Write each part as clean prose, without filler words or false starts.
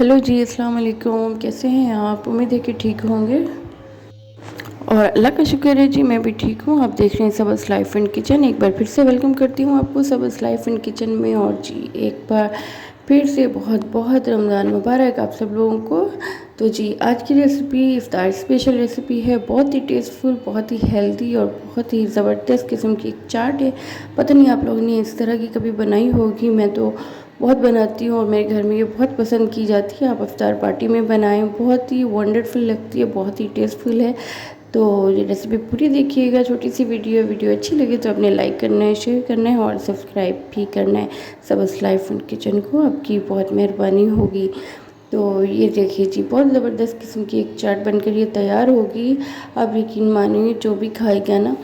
Hello जी, अस्सलाम वालेकुम। कैसे हैं आप? उम्मीद है कि ठीक होंगे। और अल्लाह का शुक्र है जी, मैं भी ठीक हूँ। आप देख रहे हैं सबस लाइफ एंड किचन। एक बार फिर से वेलकम करती हूँ आपको सबस लाइफ एंड किचन में। और जी एक बार फिर से बहुत बहुत रमज़ान मुबारक आप सब लोगों को। तो जी आज की रेसिपी इफ्तार स्पेशल रेसिपी है। बहुत ही टेस्टफुल, बहुत ही हेल्दी और बहुत ही ज़बरदस्त किस्म की एक चाट है। पता नहीं आप लोगों ने इस तरह की कभी बनाई होगी, मैं तो बहुत बनाती हूँ और मेरे घर में ये बहुत पसंद की जाती है। आप इफ्तार पार्टी में बनाएं, बहुत ही वंडरफुल लगती है, बहुत ही टेस्टफुल है। तो ये रेसिपी पूरी देखिएगा। छोटी सी वीडियो अच्छी लगे तो अपने लाइक करना है, शेयर करना है और सब्सक्राइब भी करना है सबस लाइफ एंड किचन को। आपकी बहुत मेहरबानी होगी। तो ये देखिए जी, बहुत ज़बरदस्त किस्म की एक चाट बनकर ये तैयार होगी। आप यकीन मानिए जो भी खाएगा ना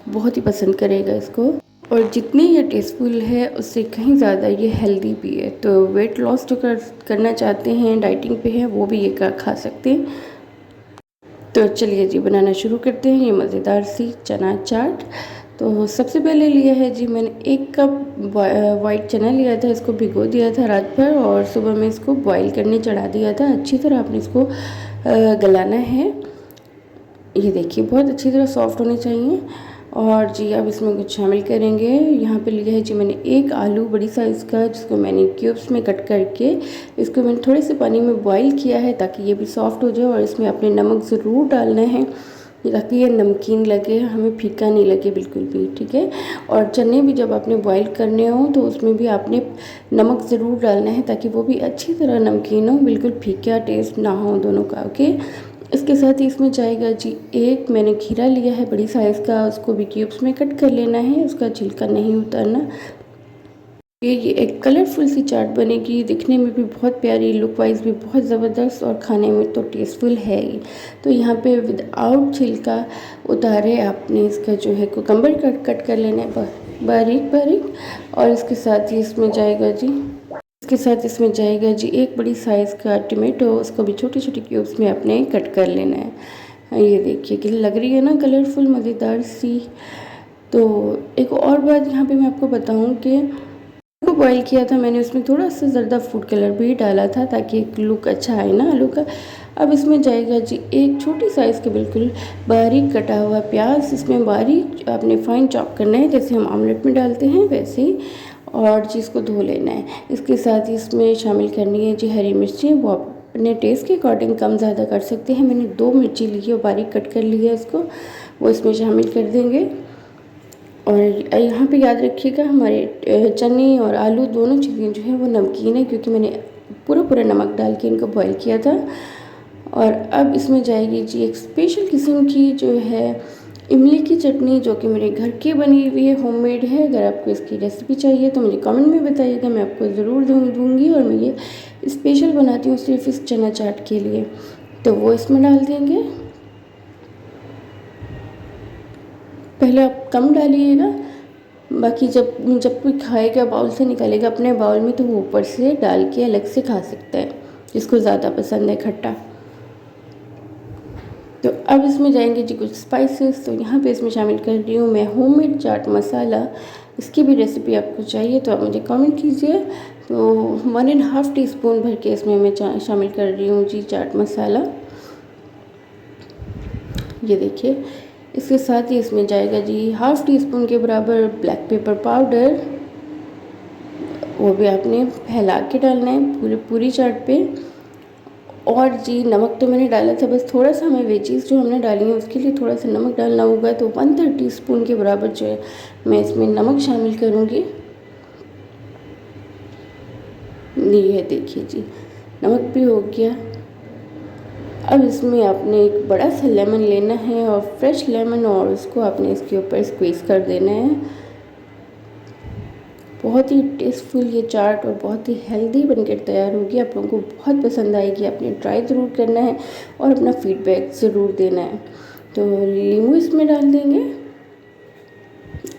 बहुत ही पसंद करेगा इसको। और जितनी ये टेस्टफुल है उससे कहीं ज़्यादा ये हेल्दी भी है। तो वेट लॉस जो करना चाहते हैं, डाइटिंग पे हैं, वो भी ये खा सकते हैं। तो चलिए जी बनाना शुरू करते हैं ये मज़ेदार सी चना चाट। तो सबसे पहले लिया है जी मैंने 1 कप वाइट चना लिया था। इसको भिगो दिया था रात भर और सुबह में इसको बॉईल करने चढ़ा दिया था। अच्छी तरह आपने इसको गलाना है। ये देखिए बहुत अच्छी तरह सॉफ्ट होने चाहिए। और जी अब इसमें कुछ शामिल करेंगे। यहाँ पे लिया है जी मैंने 1 आलू बड़ी साइज़ का, जिसको मैंने क्यूब्स में कट करके इसको मैंने थोड़े से पानी में बॉईल किया है ताकि ये भी सॉफ्ट हो जाए। और इसमें अपने नमक ज़रूर डालना है ताकि ये नमकीन लगे, हमें फीका नहीं लगे बिल्कुल भी, ठीक है। और चने भी जब आपने बॉईल करने हो तो उसमें भी आपने नमक ज़रूर डालना है ताकि वो भी अच्छी तरह नमकीन हो, बिल्कुल फीका टेस्ट ना हो दोनों का, ओके। इसके साथ ही इसमें जाएगा जी एक मैंने खीरा लिया है बड़ी साइज़ का, उसको भी क्यूब्स में कट कर लेना है, उसका छिलका नहीं उतारना। ये एक कलरफुल सी चाट बनेगी, दिखने में भी बहुत प्यारी, लुक वाइज भी बहुत ज़बरदस्त और खाने में तो टेस्टफुल है ही। तो यहाँ पे विदाउट छिलका उतारे आपने इसका जो है कुकम्बर कट कर लेना है बारीक बारीक। और इसके साथ ही इसमें जाएगा जी एक बड़ी साइज़ का टमाटो, उसको भी छोटे छोटे क्यूब्स में आपने कट कर लेना है। ये देखिए कि लग रही है ना कलरफुल मज़ेदार सी। तो एक और बात यहाँ पे मैं आपको बताऊँ कि को बॉईल किया था मैंने, उसमें थोड़ा सा ज़र्दा फूड कलर भी डाला था ताकि एक लुक अच्छा आए ना आलू का। अब इसमें जाएगा जी एक छोटी साइज़ के बिल्कुल बारीक कटा हुआ प्याज, इसमें बारीक आपने फाइन चॉप करना है जैसे हम ऑमलेट में डालते हैं वैसे ही। और जी इसको धो लेना है। इसके साथ ही इसमें शामिल करनी है जी हरी मिर्ची, वो अपने टेस्ट के अकॉर्डिंग कम ज़्यादा कर सकते हैं। मैंने 2 मिर्ची ली है और बारीक कट कर लिया है उसको, वो इसमें शामिल कर देंगे। और यहाँ पे याद रखिएगा हमारे चने और आलू दोनों चीज़ें जो है वो नमकीन है, क्योंकि मैंने पूरा नमक डाल के इनको बॉईल किया था। और अब इसमें जाएगी जी एक स्पेशल किस्म की जो है इमली की चटनी, जो कि मेरे घर की बनी हुई है, होममेड है। अगर आपको इसकी रेसिपी चाहिए तो मुझे कमेंट में बताइएगा, मैं आपको ज़रूर दूँगी। और मैं ये स्पेशल बनाती हूँ सिर्फ इस चना चाट के लिए। तो वो इसमें डाल देंगे। पहले आप कम डालिएगा, बाकी जब कोई खाएगा बाउल से निकालेगा अपने बाउल में तो वो ऊपर से डाल के अलग से खा सकता है, जिसको ज़्यादा पसंद है खट्टा। तो अब इसमें जाएंगे जी कुछ स्पाइसेस। तो यहाँ पे इसमें शामिल कर रही हूँ मैं होममेड चाट मसाला। इसकी भी रेसिपी आपको चाहिए तो आप मुझे कमेंट कीजिए। तो 1.5 टीस्पून भर के इसमें मैं शामिल कर रही हूँ जी चाट मसाला, ये देखिए। इसके साथ ही इसमें जाएगा जी 1/2 टीस्पून के बराबर ब्लैक पेपर पाउडर, वो भी आपने फैला के डालना है पूरी चाट पे। और जी नमक तो मैंने डाला था, बस थोड़ा सा हमें वेजीज जो हमने डाली हैं उसके लिए थोड़ा सा नमक डालना होगा। तो 1/3 टीस्पून के बराबर जो है मैं इसमें नमक शामिल करूँगी। ये देखिए जी नमक भी हो गया। अब इसमें आपने एक बड़ा सा लेमन लेना है और फ्रेश लेमन, और उसको आपने इसके ऊपर स्क्वीज़ कर देना है। बहुत ही टेस्टफुल ये चाट और बहुत ही हेल्दी बनकर तैयार होगी, आप लोगों को बहुत पसंद आएगी। आपने ट्राई ज़रूर करना है और अपना फीडबैक ज़रूर देना है। तो नींबू इसमें डाल देंगे।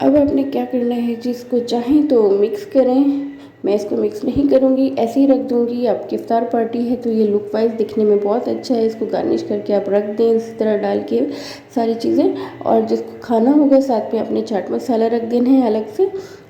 अब आपने क्या करना है जी, इसको चाहें तो मिक्स करें, मैं इसको मिक्स नहीं करूँगी, ऐसे ही रख दूँगी। आपकी इफ्तार पार्टी है तो ये लुक वाइज दिखने में बहुत अच्छा है। इसको गार्निश करके आप रख दें इसी तरह डाल के सारी चीज़ें। और जिसको खाना होगा साथ में अपने चाट मसाला रख देना है अलग से।